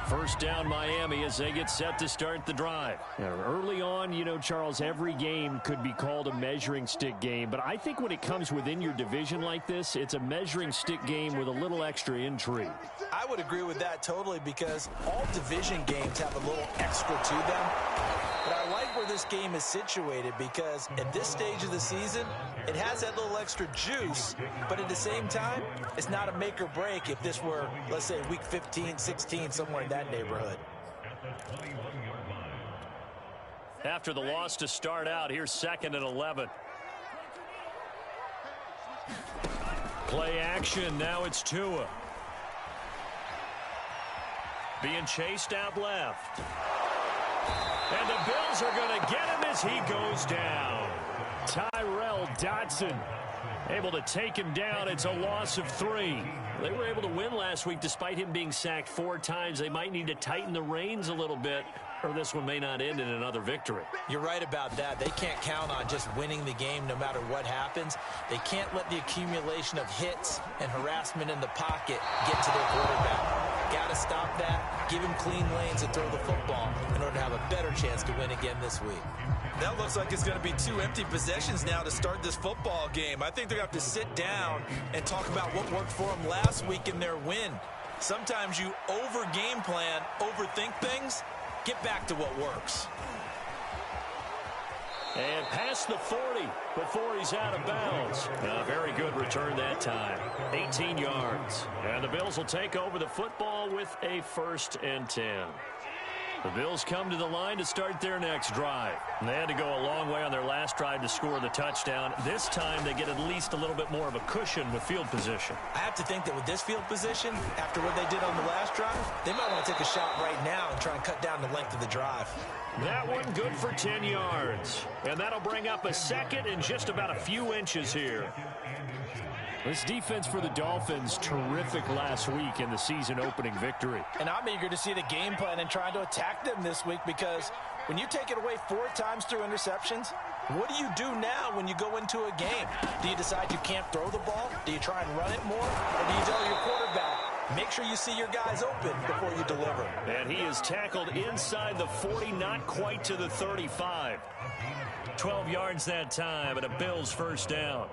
First down Miami as they get set to start the drive. Early on, you know, Charles, every game could be called a measuring stick game. But I think when it comes within your division like this, it's a measuring stick game with a little extra intrigue. I would agree with that totally because all division games have a little extra to them. But I like where this game is situated because at this stage of the season, it has that little extra juice, but at the same time, it's not a make or break if this were, let's say, week 15, 16, somewhere in that neighborhood. After the loss to start out, here's 2nd and 11. Play action, now it's Tua. Being chased out left. And the Bills are going to get him as he goes down. Tyrell Dodson able to take him down. It's a loss of 3. They were able to win last week despite him being sacked 4 times. They might need to tighten the reins a little bit, or this one may not end in another victory. You're right about that. They can't count on just winning the game no matter what happens. They can't let the accumulation of hits and harassment in the pocket get to their quarterback. Got to stop that, give him clean lanes to throw the football in order to have a better chance to win again this week. That looks like it's going to be 2 empty possessions now to start this football game. I think they're going to have to sit down and talk about what worked for them last week in their win. Sometimes you over-game plan, overthink things. Get back to what works. And past the 40 before he's out of bounds. A very good return that time. 18 yards. And the Bills will take over the football with a 1st and 10. The Bills come to the line to start their next drive. And they had to go a long way on their last drive to score the touchdown. This time they get at least a little bit more of a cushion with field position. I have to think that with this field position, after what they did on the last drive, they might want to take a shot right now and try and cut down the length of the drive. That one good for 10 yards. And that'll bring up a 2nd and just about a few inches here. This defense for the Dolphins, terrific last week in the season-opening victory. And I'm eager to see the game plan and trying to attack them this week because when you take it away 4 times through interceptions, what do you do now when you go into a game? Do you decide you can't throw the ball? Do you try and run it more? Or do you tell your quarterback, make sure you see your guys open before you deliver? And he is tackled inside the 40, not quite to the 35. 12 yards that time and a Bills 1st down.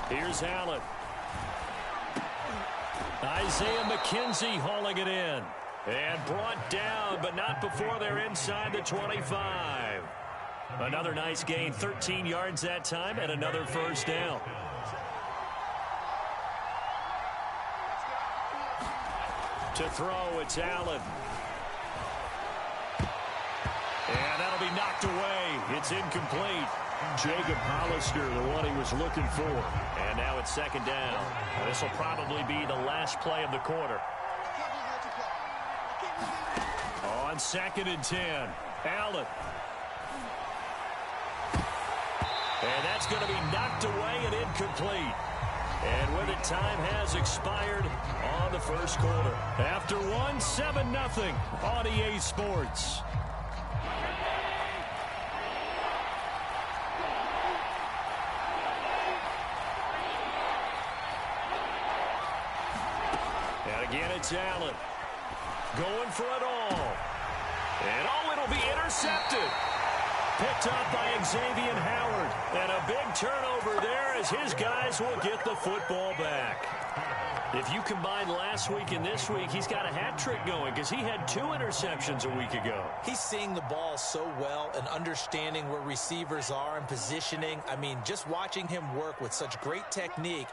Here's Allen. Isaiah McKenzie hauling it in. And brought down, but not before they're inside the 25. Another nice gain, 13 yards that time, and another 1st down. To throw, it's Allen. And that'll be knocked away. It's incomplete. Jacob Hollister, the one he was looking for. And now it's 2nd down. This will probably be the last play of the quarter. On 2nd and 10, Allen. And that's going to be knocked away and incomplete. And with it, time has expired on the 1st quarter. After 7-0 on EA Sports. And again, it's Allen. Going for it all. And it'll be intercepted. Picked up by Xavier Howard. And a big turnover there as his guys will get the football back. If you combine last week and this week, he's got a hat trick going because he had 2 interceptions a week ago. He's seeing the ball so well and understanding where receivers are and positioning. I mean, just watching him work with such great technique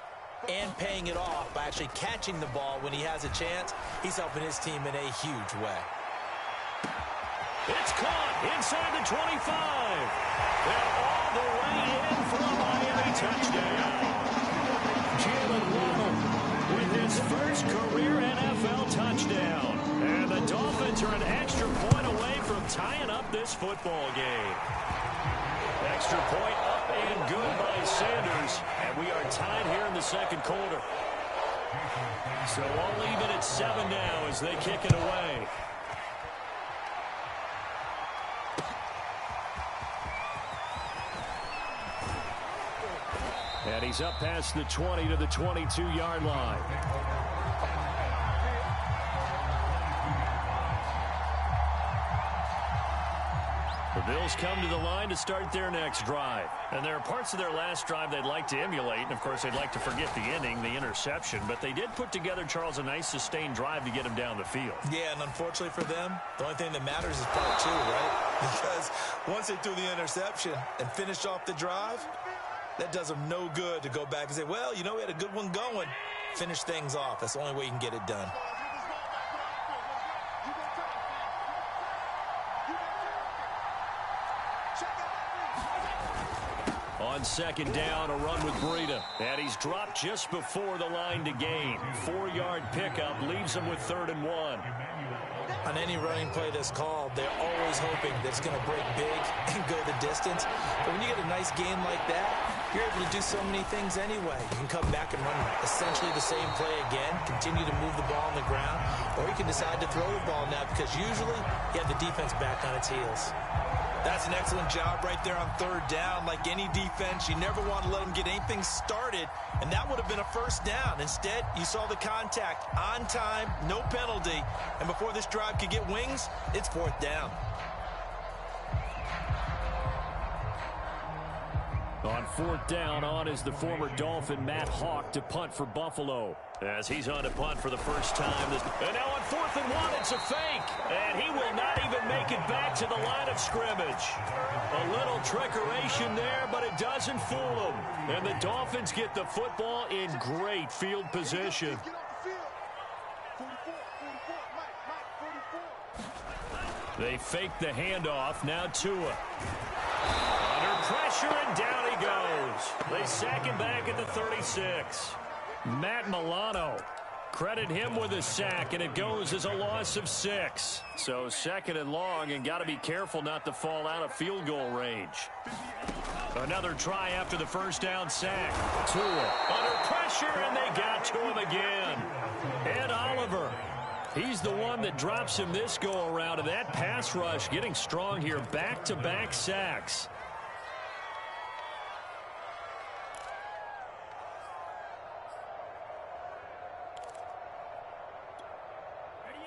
and paying it off by actually catching the ball when he has a chance, he's helping his team in a huge way. It's caught inside the 25. And all the way in for a Miami touchdown. Jalen Waddle with his first career NFL touchdown. And the Dolphins are an extra point away from tying up this football game. Extra point up and good by Sanders, and we are tied here in the second quarter. So all even at 7 now as they kick it away. And he's up past the 20 to the 22-yard line. The Bills come to the line to start their next drive. And there are parts of their last drive they'd like to emulate. And, of course, they'd like to forget the inning, the interception. But they did put together, Charles, a nice sustained drive to get him down the field. Yeah, and unfortunately for them, the only thing that matters is part 2, right? Because once they threw the interception and finished off the drive, that does them no good to go back and say, well, you know, we had a good one going. Finish things off. That's the only way you can get it done. On second down, a run with Breida. And he's dropped just before the line to gain. 4-yard pickup leaves him with 3rd and 1. On any running play that's called, they're always hoping that it's going to break big and go the distance. But when you get a nice gain like that, you're able to do so many things anyway. You can come back and run essentially the same play again, continue to move the ball on the ground, or you can decide to throw the ball now because usually you have the defense back on its heels. That's an excellent job right there on 3rd down. Like any defense, you never want to let them get anything started, and that would have been a 1st down. Instead, you saw the contact on time, no penalty, and before this drive could get wings, it's 4th down. On 4th down, on is the former Dolphin Matt Hawk to punt for Buffalo. As he's on to punt for the first time. And now on 4th and 1, it's a fake. And he will not even make it back to the line of scrimmage. A little trickeration there, but it doesn't fool him. And the Dolphins get the football in great field position. They fake the handoff. Now Tua. Under pressure, and down he goes. They sack him back at the 36. Matt Milano, credit him with a sack, and it goes as a loss of 6. So 2nd and long, and got to be careful not to fall out of field goal range. Another try after the 1st down sack. Tua under pressure, and they got to him again. Ed Oliver, he's the one that drops him this go-around, and that pass rush getting strong here. Back-to-back sacks.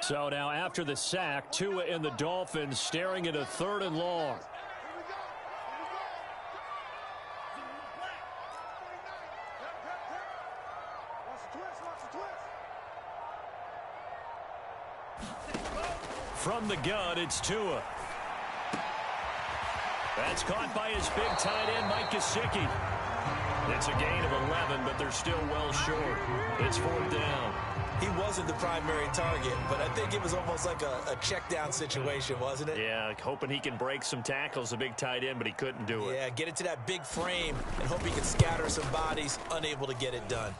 So now after the sack, Tua and the Dolphins staring at a 3rd and long. From the gun, it's Tua. That's caught by his big tight end, Mike Gesicki. It's a gain of 11, but they're still well short. It's 4th down. He wasn't the primary target, but I think it was almost like a check down situation, wasn't it? Yeah, hoping he can break some tackles, a big tight end, but he couldn't do it. Yeah, get it to that big frame and hope he can scatter some bodies, unable to get it done.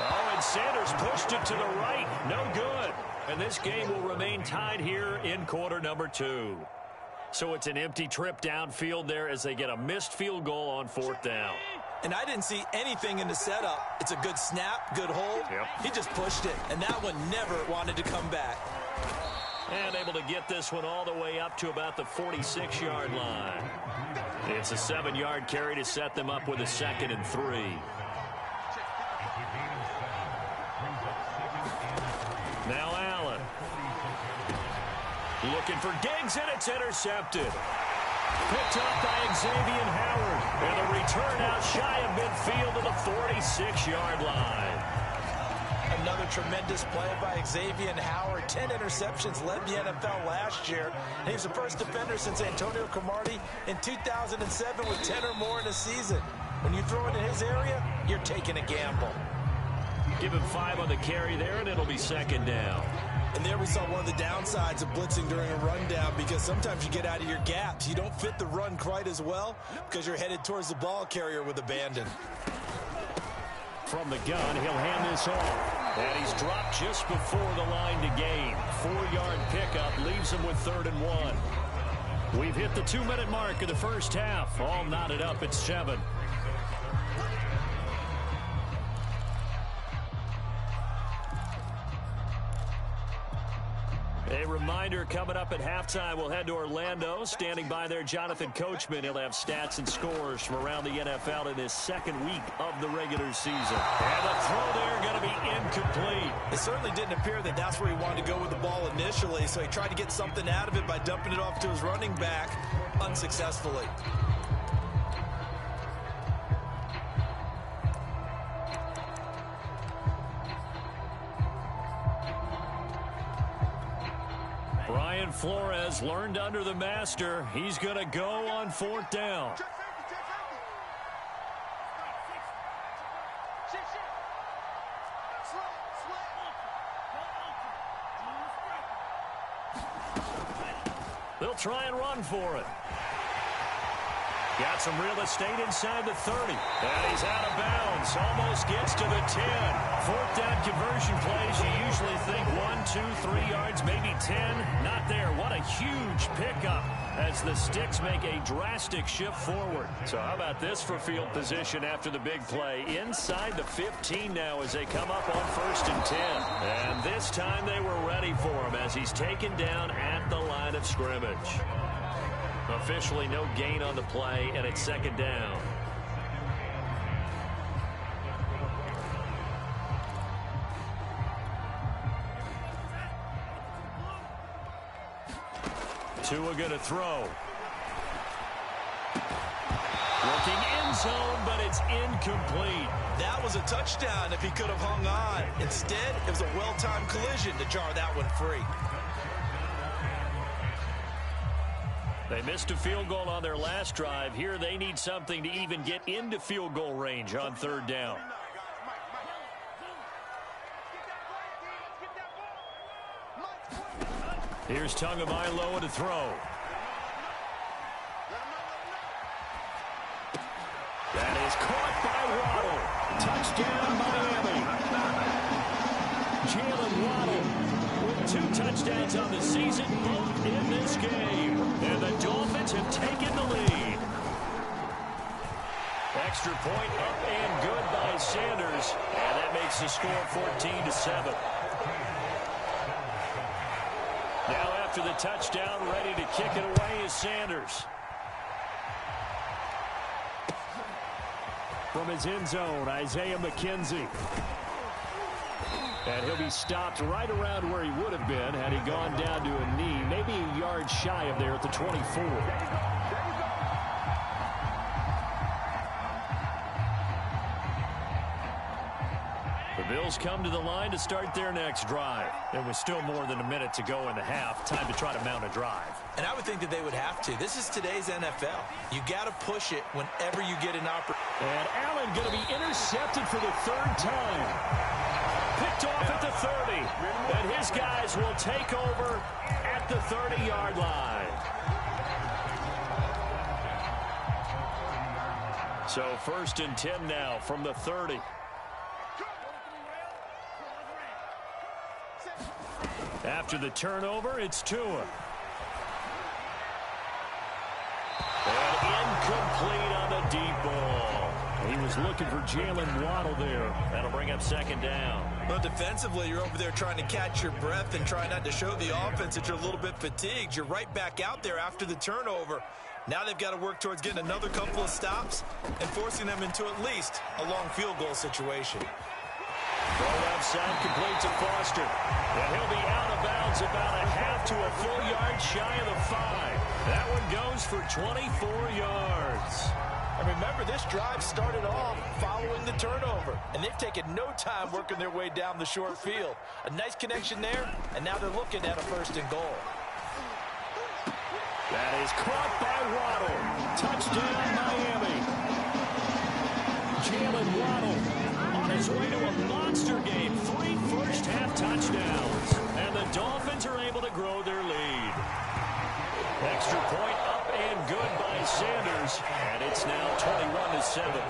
Oh, and Sanders pushed it to the right. No good. And this game will remain tied here in quarter number 2. So it's an empty trip downfield there as they get a missed field goal on 4th down. And I didn't see anything in the setup. It's a good snap, good hold. Yep. He just pushed it, and that one never wanted to come back. And able to get this one all the way up to about the 46-yard line. It's a 7-yard carry to set them up with a 2nd and 3. Now Allen. Looking for Diggs, and it's intercepted. Picked up by Xavier Howard. And a return out shy of midfield to the 46-yard line. Another tremendous play by Xavier Howard. 10 interceptions, led the NFL last year. And he's the first defender since Antonio Cromartie in 2007 with 10 or more in a season. When you throw it in his area, you're taking a gamble. Give him 5 on the carry there, and it'll be 2nd down. And there we saw one of the downsides of blitzing during a rundown, because sometimes you get out of your gaps. You don't fit the run quite as well because you're headed towards the ball carrier with abandon. From the gun, he'll hand this off. And he's dropped just before the line to gain. 4-yard pickup leaves him with 3rd and 1. We've hit the 2-minute mark of the first half. All knotted up at 7. A reminder coming up at halftime, we'll head to Orlando. Standing by there, Jonathan Coachman. He'll have stats and scores from around the NFL in this second week of the regular season. And the throw there going to be incomplete. It certainly didn't appear that that's where he wanted to go with the ball initially, so he tried to get something out of it by dumping it off to his running back unsuccessfully. Brian Flores learned under the master. He's going to go on 4th down. They'll try and run for it. Got some real estate inside the 30. And he's out of bounds. Almost gets to the 10. 4th down conversion plays. You usually think 1, 2, 3 yards, maybe 10. Not there. What a huge pickup as the Sticks make a drastic shift forward. So how about this for field position after the big play? Inside the 15 now as they come up on 1st and 10. And this time they were ready for him as he's taken down at the line of scrimmage. Officially no gain on the play, and it's 2nd down. Tua going to throw. Looking end zone, but it's incomplete. That was a touchdown if he could have hung on. Instead, it was a well-timed collision to jar that one free. They missed a field goal on their last drive. Here they need something to even get into field goal range on 3rd down. Here's Tagovailoa to throw. That is caught by Waddle. Touchdown, Miami. Jalen Waddle with 2 touchdowns on the season, both in this game. And the Dolphins have taken the lead. Extra point up and good by Sanders. And that makes the score 14-7. Now after the touchdown, ready to kick it away is Sanders. From his end zone, Isaiah McKenzie. And he'll be stopped right around where he would have been had he gone down to a knee, maybe a yard shy of there at the 24. The Bills come to the line to start their next drive. There was still more than a minute to go in the half. Time to try to mount a drive. And I would think that they would have to. This is today's NFL. You got to push it whenever you get an opportunity. And Allen going to be intercepted for the 3rd time. Picked off at the 30. And his guys will take over at the 30-yard line. So 1st and 10 now from the 30. After the turnover, it's Tua. And incomplete on the deep ball. He was looking for Jalen Waddle there. That'll bring up 2nd down. Well, defensively, you're over there trying to catch your breath and try not to show the offense that you're a little bit fatigued. You're right back out there after the turnover. Now they've got to work towards getting another couple of stops and forcing them into at least a long field goal situation. Throw outside, complete to Foster. And he'll be out of bounds about a half to a full yard shy of the 5. That one goes for 24 yards. And remember, this drive started off following the turnover, and they've taken no time working their way down the short field. A nice connection there, and now they're looking at a 1st and goal. That is caught by Waddle. Touchdown, Miami. Jalen Waddle on his way to a monster game. 3 first-half touchdowns. And the Dolphins are able to grow their lead. Extra point up and good by Sanders. And it's now 21-7.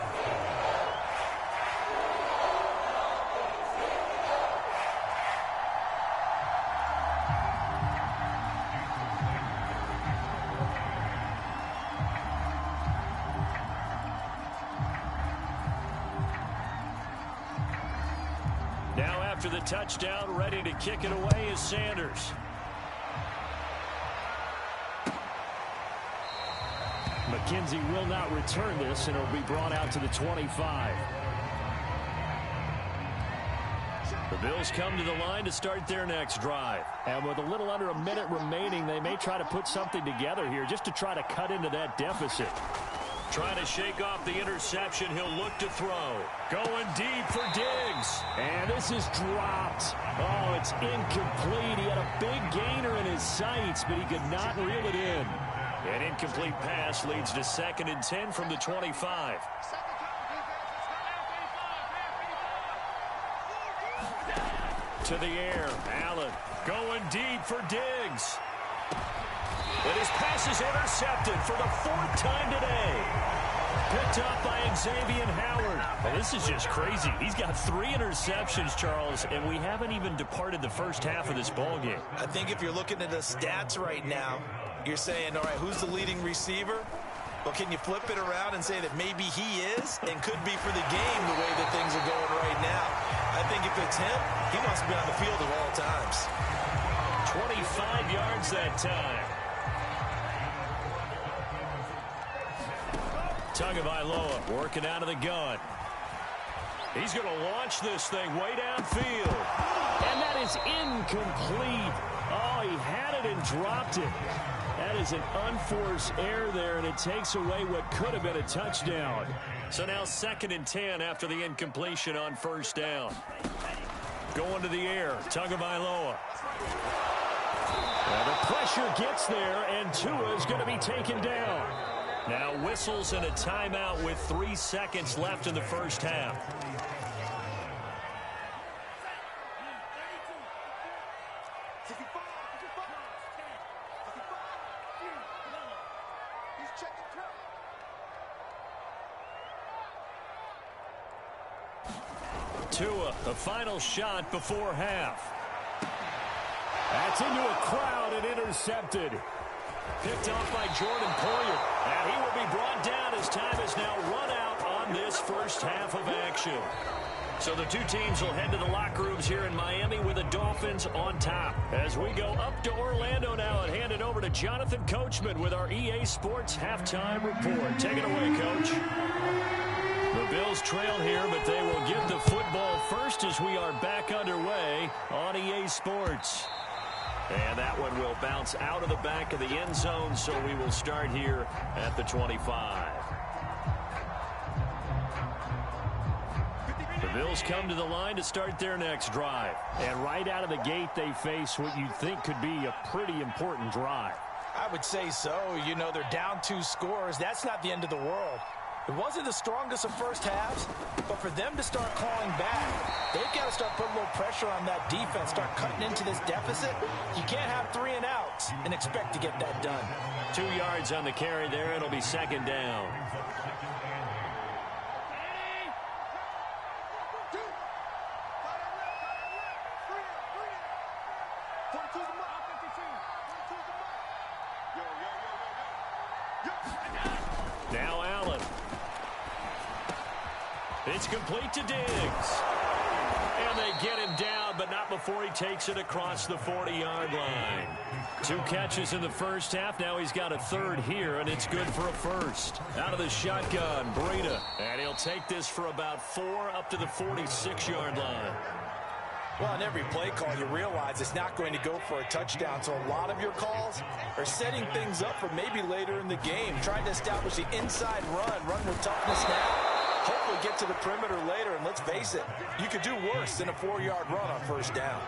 Now after the touchdown, ready to kick it away is Sanders. McKenzie will not return this, and it'll be brought out to the 25. The Bills come to the line to start their next drive. And with a little under a minute remaining, they may try to put something together here just to try to cut into that deficit. Trying to shake off the interception. He'll look to throw. Going deep for Diggs. And this is dropped. Oh, it's incomplete. He had a big gainer in his sights, but he could not reel it in. An incomplete pass leads to 2nd and 10 from the 25. To the air. Allen going deep for Diggs. And his pass is intercepted for the 4th time today. Picked up by Xavier Howard. Well, this is just crazy. He's got 3 interceptions, Charles, and we haven't even departed the first half of this ball game. I think if you're looking at the stats right now, you're saying, all right, who's the leading receiver? Well, can you flip it around and say that maybe he is and could be for the game the way that things are going right now? I think if it's him, he wants to be on the field at all times. 25 yards that time. Tagovailoa working out of the gun. He's going to launch this thing way downfield. And that is incomplete. Oh, he had it and dropped it. That is an unforced error there, and it takes away what could have been a touchdown. So now 2nd and 10 after the incompletion on 1st down. Going to the air, Tagovailoa. Well, the pressure gets there, and Tua is going to be taken down. Now whistles and a timeout with 3 seconds left in the first half. Tua, the final shot before half. That's into a crowd and intercepted. Picked off by Jordan Poyer. And he will be brought down as time is now run out on this first half of action. So the two teams will head to the locker rooms here in Miami with the Dolphins on top. As we go up to Orlando now and hand it over to Jonathan Coachman with our EA Sports Halftime Report. Take it away, Coach. The Bills trail here, but they will get the football first as we are back underway on EA Sports. And that one will bounce out of the back of the end zone, so we will start here at the 25. The Bills come to the line to start their next drive. And right out of the gate, they face what you'd think could be a pretty important drive. I would say so. You know, they're down 2 scores. That's not the end of the world. It wasn't the strongest of first halves, but for them to start clawing back, they've got to start putting a little pressure on that defense, start cutting into this deficit. You can't have 3 and outs and expect to get that done. 2 yards on the carry there. It'll be 2nd down. Now Allen. It's complete to Diggs. And they get him down, but not before he takes it across the 40-yard line. 2 catches in the first half. Now he's got a 3rd here, and it's good for a 1st. Out of the shotgun, Breida. And he'll take this for about 4 up to the 46-yard line. Well, in every play call, you realize it's not going to go for a touchdown. So a lot of your calls are setting things up for maybe later in the game, trying to establish the inside run with toughness now. Hopefully get to the perimeter later, and let's face it, you could do worse than a 4-yard run on 1st down.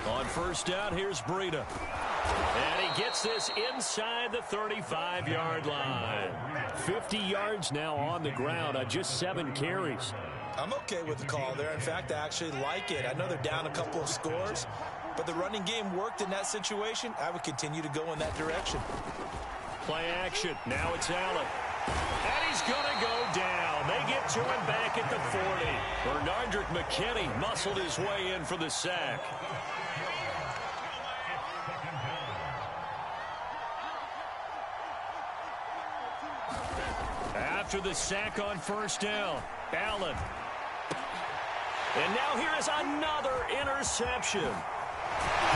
On 1st down, here's Breida. And he gets this inside the 35-yard line. 50 yards now on the ground on just 7 carries. I'm okay with the call there. In fact, I actually like it. I know they're down a couple of scores, but the running game worked in that situation. I would continue to go in that direction. Play action. Now it's Allen. And he's going to go down. They get to him back at the 40. Bernardrick McKinney muscled his way in for the sack. After the sack on 1st down, Allen. And now here is another interception.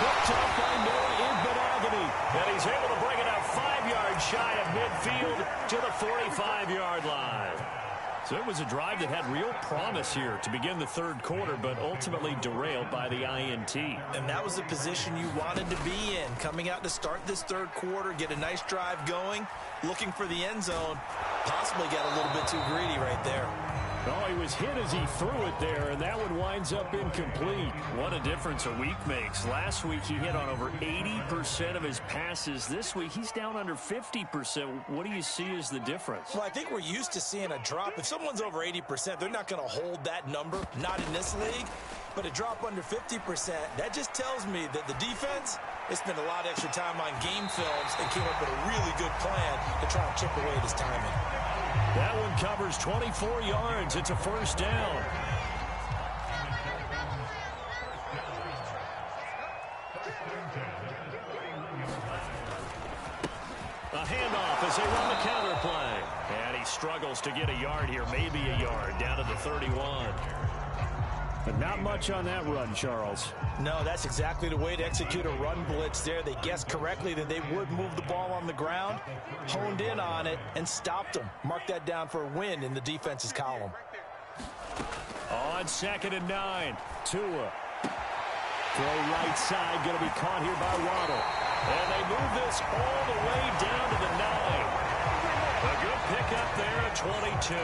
Picked up by Noah Igbenogany. And he's able to bring it out 5 yards shy of midfield to the 45-yard line. So it was a drive that had real promise here to begin the third quarter, but ultimately derailed by the INT. And that was the position you wanted to be in, coming out to start this third quarter, get a nice drive going, looking for the end zone. Possibly got a little bit too greedy right there. Oh, he was hit as he threw it there, and that one winds up incomplete. What a difference a week makes. Last week he hit on over 80% of his passes. This week he's down under 50%. What do you see as the difference? Well, I think we're used to seeing a drop. If someone's over 80%, they're not going to hold that number, not in this league. But a drop under 50%, that just tells me that the defense, they spent a lot of extra time on game films and came up with a really good plan to try and chip away at his timing. That one covers 24 yards. It's a first down. A handoff as they run the counter play. And he struggles to get a yard here, maybe a yard, down to the 31. But not much on that run, Charles. No, that's exactly the way to execute a run blitz there. They guessed correctly that they would move the ball on the ground, honed in on it, and stopped them. Mark that down for a win in the defense's column. On 2nd and 9, Tua. Throw right side, going to be caught here by Waddle. And they move this all the way down to the 9. A good pickup there at 22.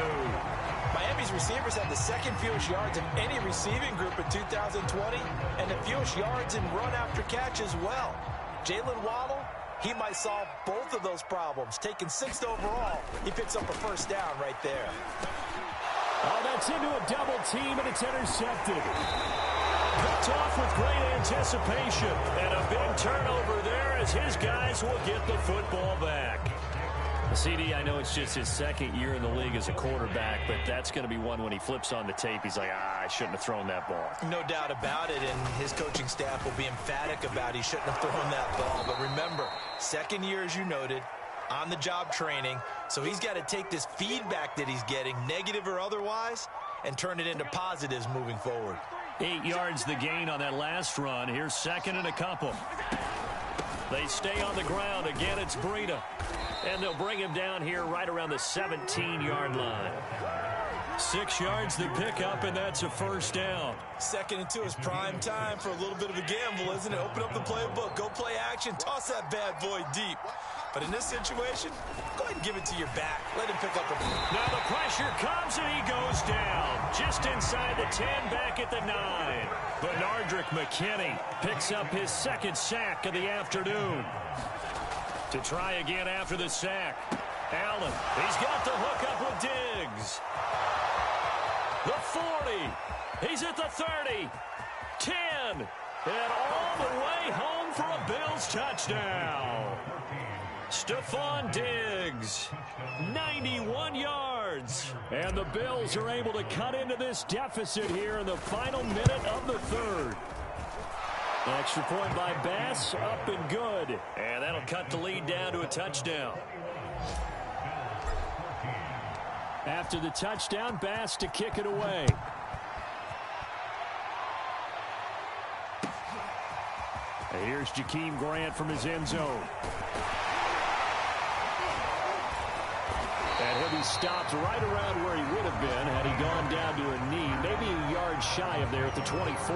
Miami's receivers had the second fewest yards of any receiving group in 2020 and the fewest yards in run after catch as well. Jalen Waddle, he might solve both of those problems. Taking 6th overall, he picks up a first down right there. Oh, that's into a double team, and it's intercepted. Picked off with great anticipation. And a big turnover there as his guys will get the football back. CD, I know it's just his second year in the league as a quarterback, but that's going to be one when he flips on the tape. He's like, I shouldn't have thrown that ball. No doubt about it, and his coaching staff will be emphatic about he shouldn't have thrown that ball. But remember, second year, as you noted, on-the-job training, so he's got to take this feedback that he's getting, negative or otherwise, and turn it into positives moving forward. 8 yards the gain on that last run. Here's 2nd and a couple. They stay on the ground. Again, it's Breida. And they'll bring him down here right around the 17-yard line. 6 yards the pickup, and that's a first down. 2nd and 2 is prime time for a little bit of a gamble, isn't it? Open up the playbook, go play action, toss that bad boy deep. But in this situation, go ahead and give it to your back. Let him pick up a... Now the pressure comes, and he goes down. Just inside the 10, back at the 9. Benardrick McKinney picks up his 2nd sack of the afternoon. To try again after the sack. Allen, he's got the hook up with Diggs. The 40. He's at the 30. 10. And all the way home for a Bills touchdown. Stephon Diggs, 91 yards. And the Bills are able to cut into this deficit here in the final minute of the third. Extra point by Bass, up and good. And that'll cut the lead down to a touchdown. After the touchdown, Bass to kick it away. And here's Jakeem Grant from his end zone. And he'll be stopped right around where he would have been had he gone down to a knee, maybe a yard shy of there at the 24.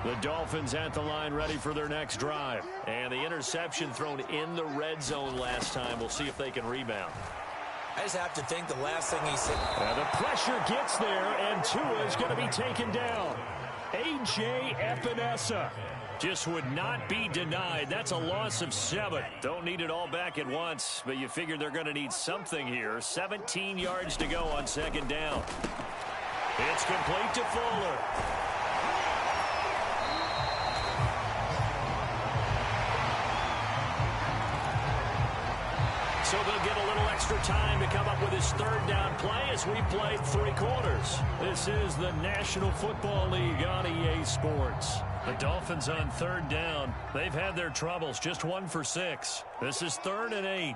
The Dolphins at the line ready for their next drive. And the interception thrown in the red zone last time. We'll see if they can rebound. I just have to think the last thing he said. The pressure gets there, and Tua is going to be taken down. A.J. Epinesa just would not be denied. That's a loss of 7. Don't need it all back at once, but you figure they're going to need something here. 17 yards to go on 2nd down. It's complete to Fuller. So they'll get a little extra time to come up with his 3rd down play as we played 3 quarters. This is the National Football League on EA Sports. The Dolphins on 3rd down. They've had their troubles, just 1 for 6. This is 3rd and 8.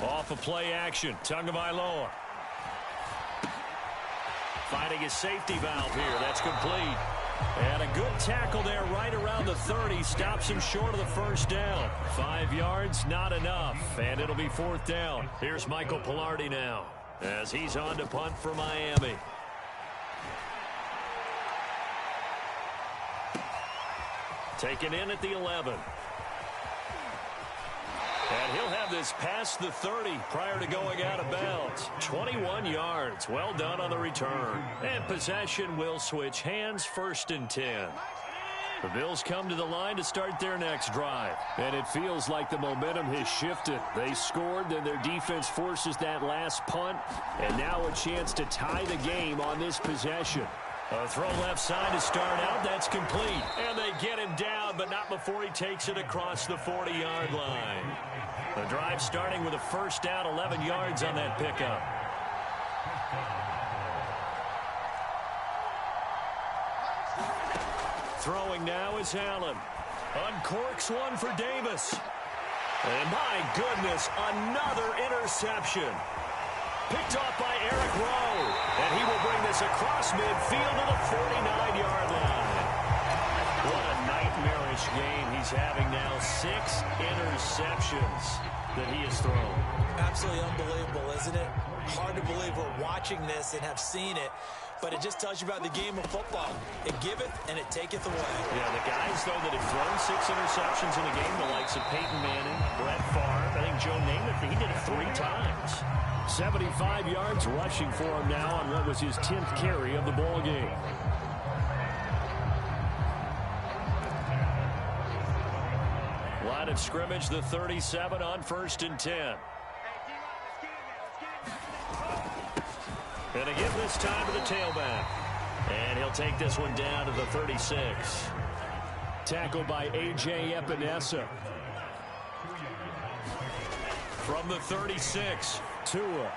Off of play action, Tagovailoa. Finding his safety valve here. That's complete. And a good tackle there right around the 30. Stops him short of the first down. 5 yards, not enough. And it'll be 4th down. Here's Michael Pilardi now as he's on to punt for Miami. Taken in at the 11. And he'll have this past the 30 prior to going out of bounds. 21 yards. Well done on the return. And possession will switch hands, 1st and 10. The Bills come to the line to start their next drive. And it feels like the momentum has shifted. They scored, then their defense forces that last punt. And now a chance to tie the game on this possession. A throw left side to start out. That's complete. And they get him down, but not before he takes it across the 40-yard line. The drive starting with a 1st down, 11 yards on that pickup. Throwing now is Allen. Uncorks one for Davis. And my goodness, another interception. Picked off by Eric Rowe. And he will bring this across midfield to the 49-yard line. What a nightmarish game he's having now. 6 interceptions that he has thrown. Absolutely unbelievable, isn't it? Hard to believe we're watching this and have seen it. But it just tells you about the game of football. It giveth and it taketh away. Yeah, the guys, though, that have thrown 6 interceptions in a game, the likes of Peyton Manning, Brett Favre, I think Joe Namath, he did it 3 times. 75 yards rushing for him now on what was his 10th carry of the ball game. Line of scrimmage, the 37 on 1st and 10. And again this time to the tailback. And he'll take this one down to the 36. Tackled by A.J. Epinesa. From the 36, Tua. And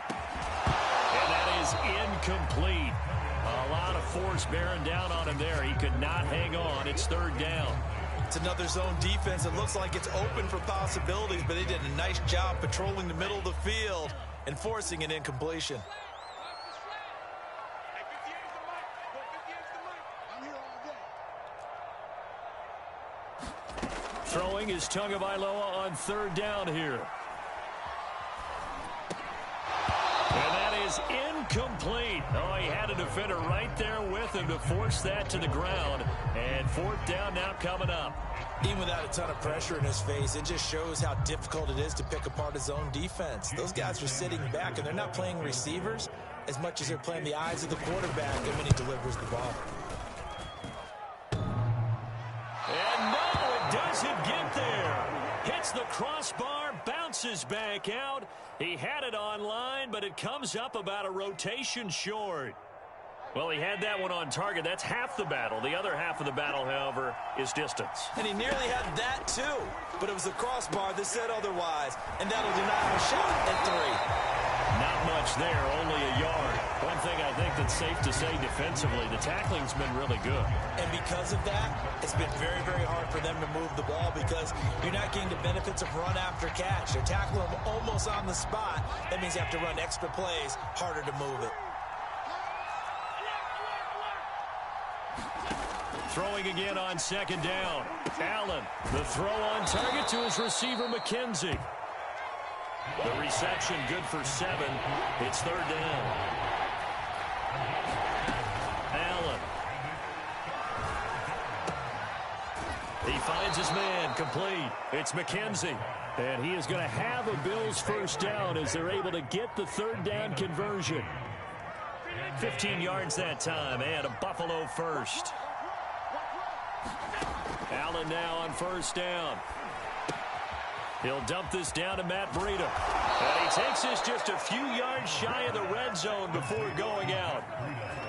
that is incomplete. A lot of force bearing down on him there. He could not hang on. It's 3rd down. It's another zone defense. It looks like it's open for possibilities, but they did a nice job patrolling the middle of the field and forcing an incompletion. Throwing is Tagovailoa on 3rd down here. And that is incomplete. Oh, he had a defender right there with him to force that to the ground. And 4th down now coming up. Even without a ton of pressure in his face, it just shows how difficult it is to pick apart his own defense. Those guys are sitting back, and they're not playing receivers as much as they're playing the eyes of the quarterback and when he delivers the ball. And no, it doesn't get there. Hits the crossbar, bounces back out. He had it on line, but it comes up about a rotation short. Well, he had that one on target. That's half the battle. The other half of the battle, however, is distance. And he nearly had that, too. But it was the crossbar that said otherwise. And that'll deny him a shot at 3. Not much there, only a yard. One thing I think that's safe to say defensively, the tackling's been really good. And because of that, it's been very, very hard for them to move the ball because you're not getting the benefits of run after catch. They're tackling them almost on the spot. That means you have to run extra plays, harder to move it. Throwing again on 2nd down. Allen, the throw on target to his receiver, McKenzie. The reception good for 7. It's 3rd down. Allen. He finds his man, complete. It's McKenzie. And he is going to have a Bills 1st down as they're able to get the 3rd down conversion. 15 yards that time and a Buffalo 1st. Allen now on 1st down. He'll dump this down to Matt Breida. And he takes this just a few yards shy of the red zone before going out.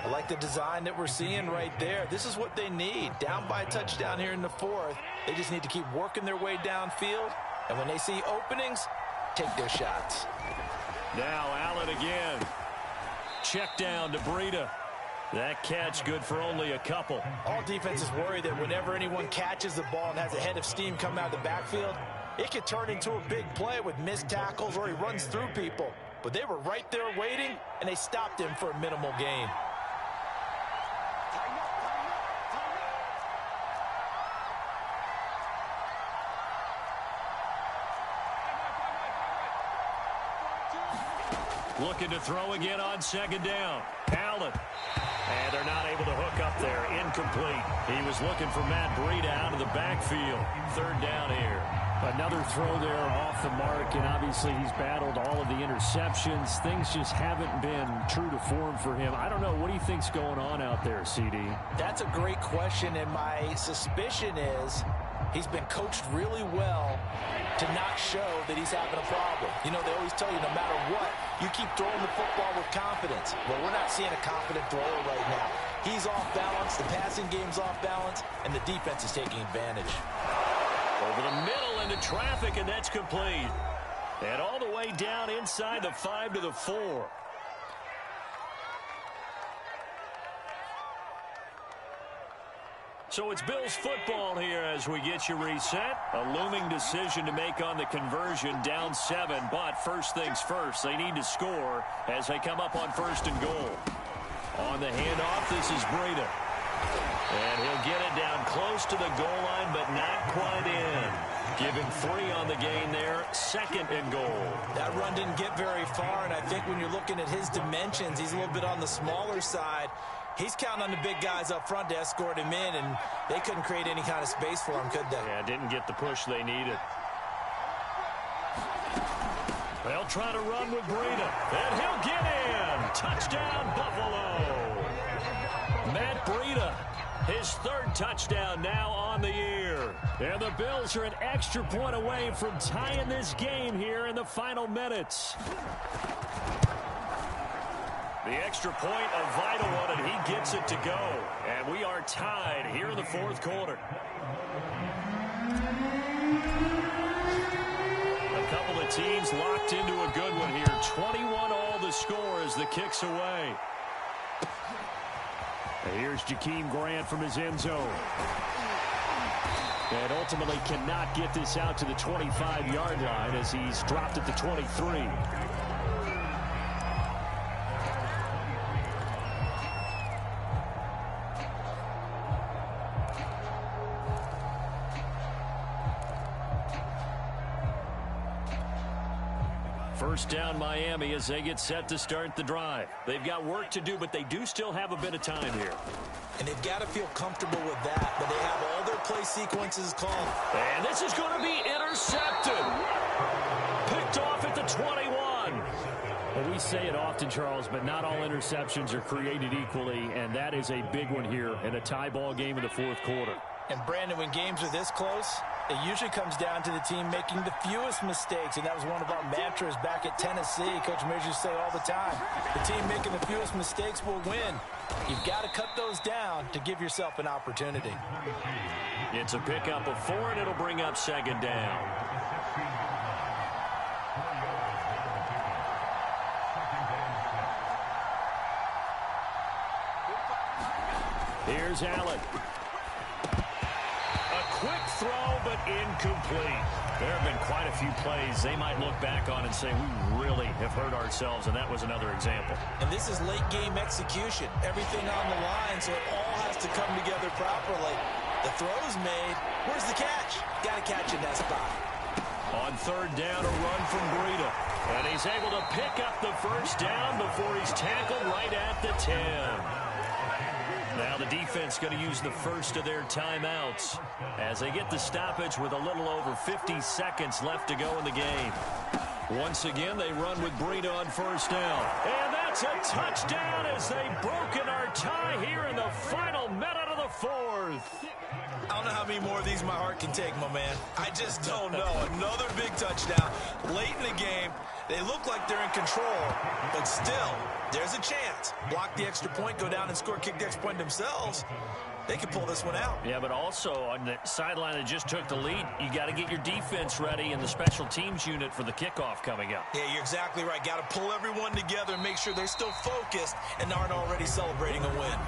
I like the design that we're seeing right there. This is what they need. Down by a touchdown here in the 4th. They just need to keep working their way downfield. And when they see openings, take their shots. Now Allen again. Check down to Breida. That catch good for only a couple. All defenses worry that whenever anyone catches the ball and has a head of steam come out of the backfield, It could turn into a big play with missed tackles or he runs through people. But they were right there waiting, and they stopped him for a minimal gain. Looking to throw again on second down. Allen. And they're not able to hook up there. Incomplete. He was looking for Matt Breida out of the backfield. Third down here. Another throw there off the mark, and obviously he's battled all of the interceptions. Things just haven't been true to form for him. I don't know. What do you think's going on out there, CD? That's a great question, and my suspicion is he's been coached really well to not show that he's having a problem. You know, they always tell you no matter what, you keep throwing the football with confidence. Well, we're not seeing a confident thrower right now. He's off balance, the passing game's off balance, and the defense is taking advantage. Over the middle into traffic, and that's complete. And all the way down inside the 5 to the 4. So it's Bills football here as we get you reset. A looming decision to make on the conversion, down 7. But first things first, they need to score as they come up on first and goal. On the handoff, this is Breida. And he'll get it down close to the goal line, but not quite in. Give him 3 on the gain there, second and goal. That run didn't get very far, and I think when you're looking at his dimensions, he's a little bit on the smaller side. He's counting on the big guys up front to escort him in, and they couldn't create any kind of space for him, could they? Yeah, didn't get the push they needed. They'll try to run with Breida, and he'll get in. Touchdown, Buffalo. Matt Breida, his 3rd touchdown now on the year. And the Bills are an extra point away from tying this game here in the final minutes. The extra point, a vital one, and he gets it to go. And we are tied here in the 4th quarter. A couple of teams locked into a good one here. 21-all the score as the kick's away. And here's Jakeem Grant from his end zone. And ultimately cannot get this out to the 25-yard line as he's dropped at the 23. First down Miami as they get set to start the drive. They've got work to do, but they do still have a bit of time here. And they've got to feel comfortable with that, but they have all their play sequences called. And this is going to be intercepted. Picked off at the 21. Well, we say it often, Charles, but not all interceptions are created equally, and that is a big one here in a tie ball game in the 4th quarter. And, Brandon, when games are this close, it usually comes down to the team making the fewest mistakes, and that was one of our mantras back at Tennessee. Coach Mears used to say all the time, the team making the fewest mistakes will win. You've got to cut those down to give yourself an opportunity. It's a pickup of 4, and it'll bring up second down. Here's Allen. Quick throw, but incomplete. There have been quite a few plays they might look back on and say, we really have hurt ourselves, and that was another example. And this is late game execution. Everything on the line, so it all has to come together properly. The throw's made. Where's the catch? Got to catch in that spot. On third down, a run from Breida. And he's able to pick up the first down before he's tackled right at the 10. Now the defense going to use the first of their timeouts as they get the stoppage with a little over 50 seconds left to go in the game. Once again, they run with Breida on first down. And that's a touchdown as they've broken our tie here in the final minute of the 4th. I don't know how many more of these my heart can take, my man. I just don't know. Another big touchdown late in the game. They look like they're in control, but still, there's a chance. Block the extra point, go down and score, kick the extra point themselves. They could pull this one out. Yeah, but also on the sideline that just took the lead, you got to get your defense ready and the special teams unit for the kickoff coming up. Yeah, you're exactly right. Got to pull everyone together and make sure they're still focused and aren't already celebrating a win.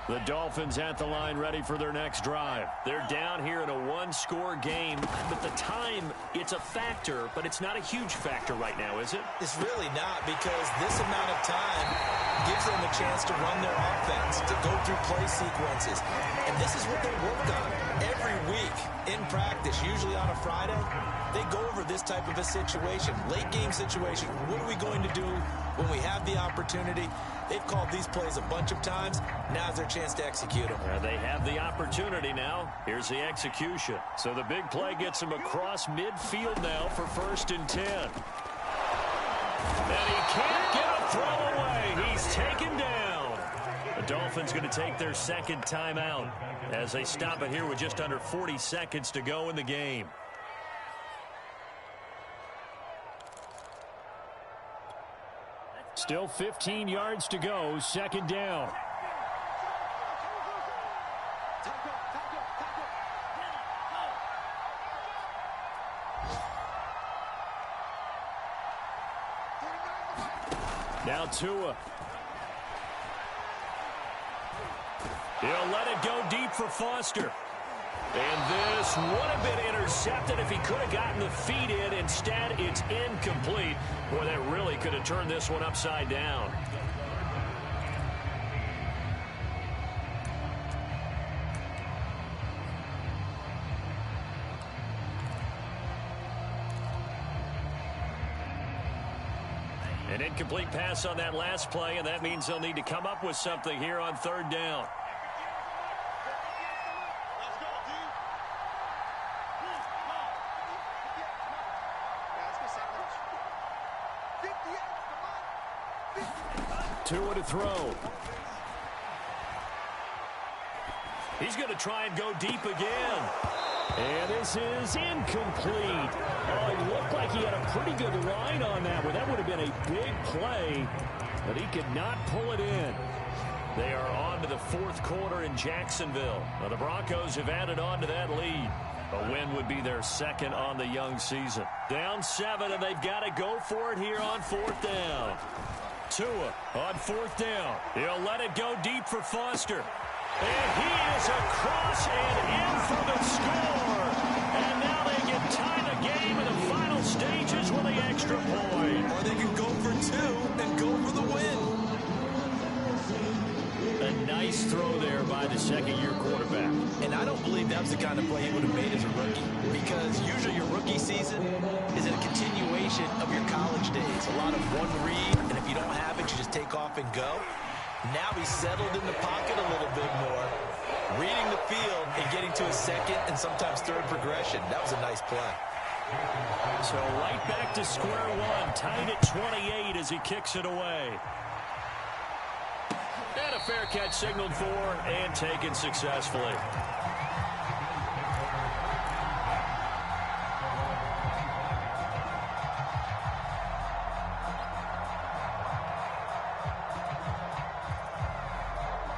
The Dolphins at the line ready for their next drive. They're down here in a one-score game, but the time, it's a factor, but it's not a huge factor right now, is it? It's really not, because this amount of time gives them a chance to run their offense, to go through play sequences. And this is what they work on every week in practice, usually on a Friday. They go over this type of a situation, late game situation. What are we going to do when we have the opportunity? They've called these plays a bunch of times. Now's their chance to execute them. They have the opportunity now. Here's the execution. So the big play gets him across midfield now for 1st and 10. And he can't get a throw away. He's taken down. The Dolphins going to take their second timeout as they stop it here with just under 40 seconds to go in the game. Still 15 yards to go, 2nd down. Now Tua. He'll let it go deep for Foster. And this would have been intercepted if he could have gotten the feet in. Instead, it's incomplete. Boy, that really could have turned this one upside down. An incomplete pass on that last play, and that means they'll need to come up with something here on 3rd down. Tua to throw. He's going to try and go deep again. And this is incomplete. Oh, he looked like he had a pretty good line on that one. That would have been a big play, but he could not pull it in. They are on to the 4th quarter in Jacksonville. Now, the Broncos have added on to that lead. A win would be their 2nd on the young season. Down 7, and they've got to go for it here on 4th down. Tua on 4th down. He'll let it go deep for Foster. And he is across and in for the score. And now they can tie the game in the final stages with the extra point. Or they can go for 2 and go for the win. A nice throw there by the 2nd-year quarterback. And I don't believe that was the kind of play he would have made as a rookie, because usually your rookie season is a continuation of your college days. A lot of one read, and if you don't have it, you just take off and go. Now he's settled in the pocket a little bit more, reading the field and getting to his 2nd and sometimes 3rd progression. That was a nice play. So right back to square one, tied at 28 as he kicks it away. And a fair catch signaled for and taken successfully.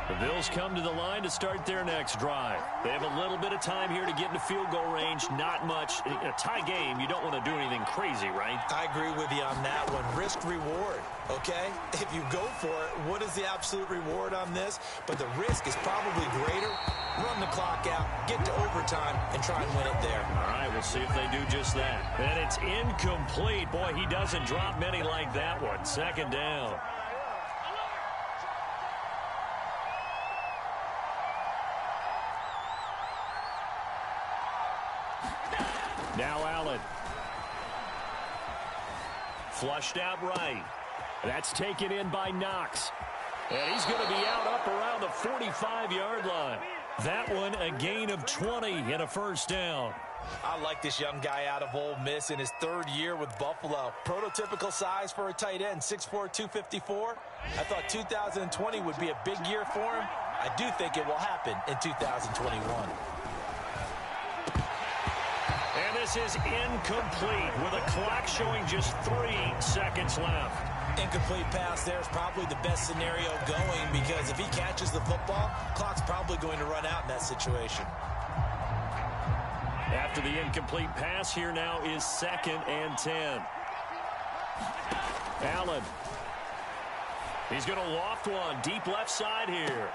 The Bills come to the line to start their next drive. They have a little bit of time here to get into field goal range. Not much. In a tie game, you don't want to do anything crazy, right? I agree with you on that one. Risk reward, okay? If you go for it, what is the absolute reward on this? But the risk is probably greater. Run the clock out, get to overtime, and try and win it there. All right, we'll see if they do just that. And it's incomplete. Boy, he doesn't drop many like that one. 2nd down. Now Allen. Flushed out right. That's taken in by Knox. And he's going to be out up around the 45-yard line. That one a gain of 20 and a 1st down. I like this young guy out of Ole Miss in his 3rd year with Buffalo. Prototypical size for a tight end, 6'4", 254. I thought 2020 would be a big year for him. I do think it will happen in 2021. And this is incomplete with a clock showing just 3 seconds left. Incomplete pass there is probably the best scenario going, because if he catches the football, clock's probably going to run out in that situation. After the incomplete pass, here now is 2nd and 10. Allen. He's going to loft one deep left side here.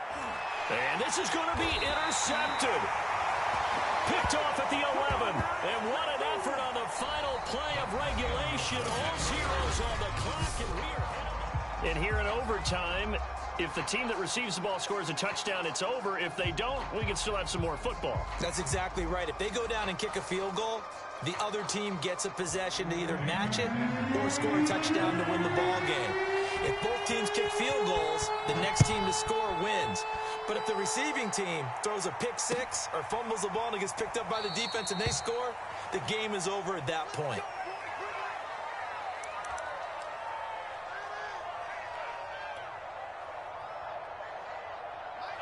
And this is going to be intercepted. Picked off at the 11. And what an effort on the final play of regulation. All zeros on the clock. And here in overtime, if the team that receives the ball scores a touchdown, it's over. If they don't, we can still have some more football. That's exactly right. If they go down and kick a field goal, the other team gets a possession to either match it or score a touchdown to win the ball game. If both teams kick field goals, the next team to score wins. But if the receiving team throws a pick six or fumbles the ball and it gets picked up by the defense and they score, the game is over at that point.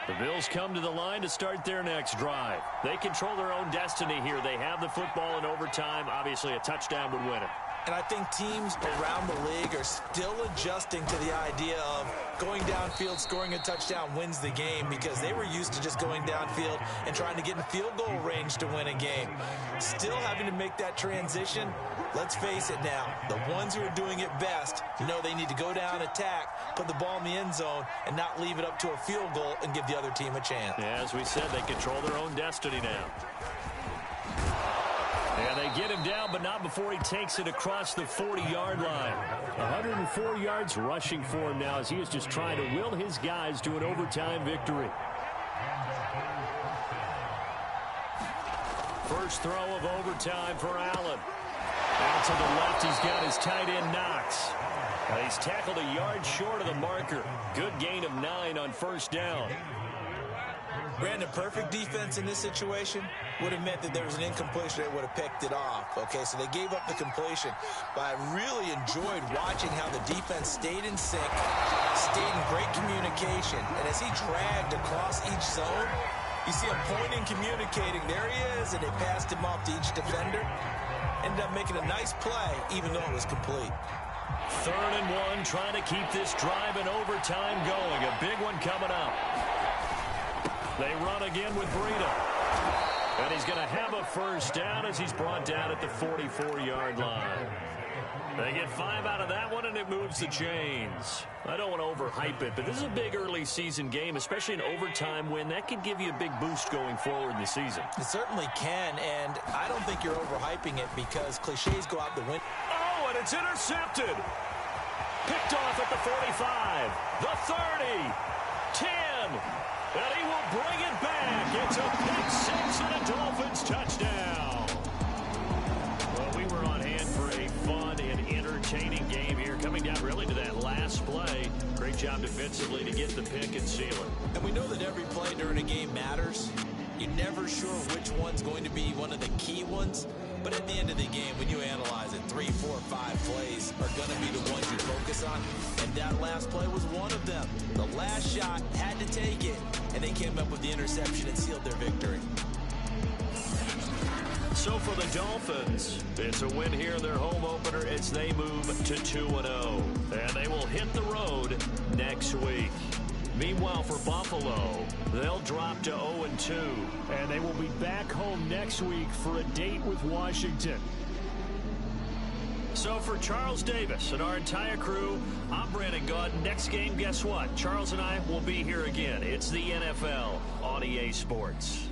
The Bills come to the line to start their next drive. They control their own destiny here. They have the football in overtime. Obviously, a touchdown would win it. And I think teams around the league are still adjusting to the idea of going downfield, scoring a touchdown wins the game, because they were used to just going downfield and trying to get in field goal range to win a game. Still having to make that transition. Let's face it now, the ones who are doing it best know they need to go down, attack, put the ball in the end zone, and not leave it up to a field goal and give the other team a chance. Yeah, as we said, they control their own destiny now. And they get him down, but not before he takes it across the 40-yard line. 104 yards rushing for him now as he is just trying to will his guys to an overtime victory. First throw of overtime for Allen. Out to the left, he's got his tight end Knox. He's tackled a yard short of the marker. Good gain of 9 on first down. Brandon, perfect defense in this situation would have meant that there was an incompletion. They would have picked it off. Okay, so they gave up the completion. But I really enjoyed watching how the defense stayed in sync, stayed in great communication. And as he dragged across each zone, you see him pointing, communicating. There he is, and they passed him off to each defender. Ended up making a nice play, even though it was complete. 3rd and 1, trying to keep this drive in overtime going. A big one coming up. They run again with Breida. And he's going to have a first down as he's brought down at the 44-yard line. They get 5 out of that one, and it moves the chains. I don't want to overhype it, but this is a big early season game, especially an overtime win. That could give you a big boost going forward in the season. It certainly can, and I don't think you're overhyping it because cliches go out the window. Oh, and it's intercepted. Picked off at the 45, the 30, 10. And he will bring it back. It's a pick six and a Dolphins touchdown. Well, we were on hand for a fun and entertaining game here. Coming down really to that last play. Great job defensively to get the pick and seal it. And we know that every play during a game matters. You're never sure which one's going to be one of the key ones. But at the end of the game, when you analyze it, 3, 4, 5 plays are going to be the ones you focus on. And that last play was one of them. The last shot had to take it, and they came up with the interception and sealed their victory. So for the Dolphins, it's a win here in their home opener as they move to 2-0. And they will hit the road next week. Meanwhile, for Buffalo, they'll drop to 0-2. And they will be back home next week for a date with Washington. So for Charles Davis and our entire crew, I'm Brandon Gaud. Next game, guess what? Charles and I will be here again. It's the NFL on EA Sports.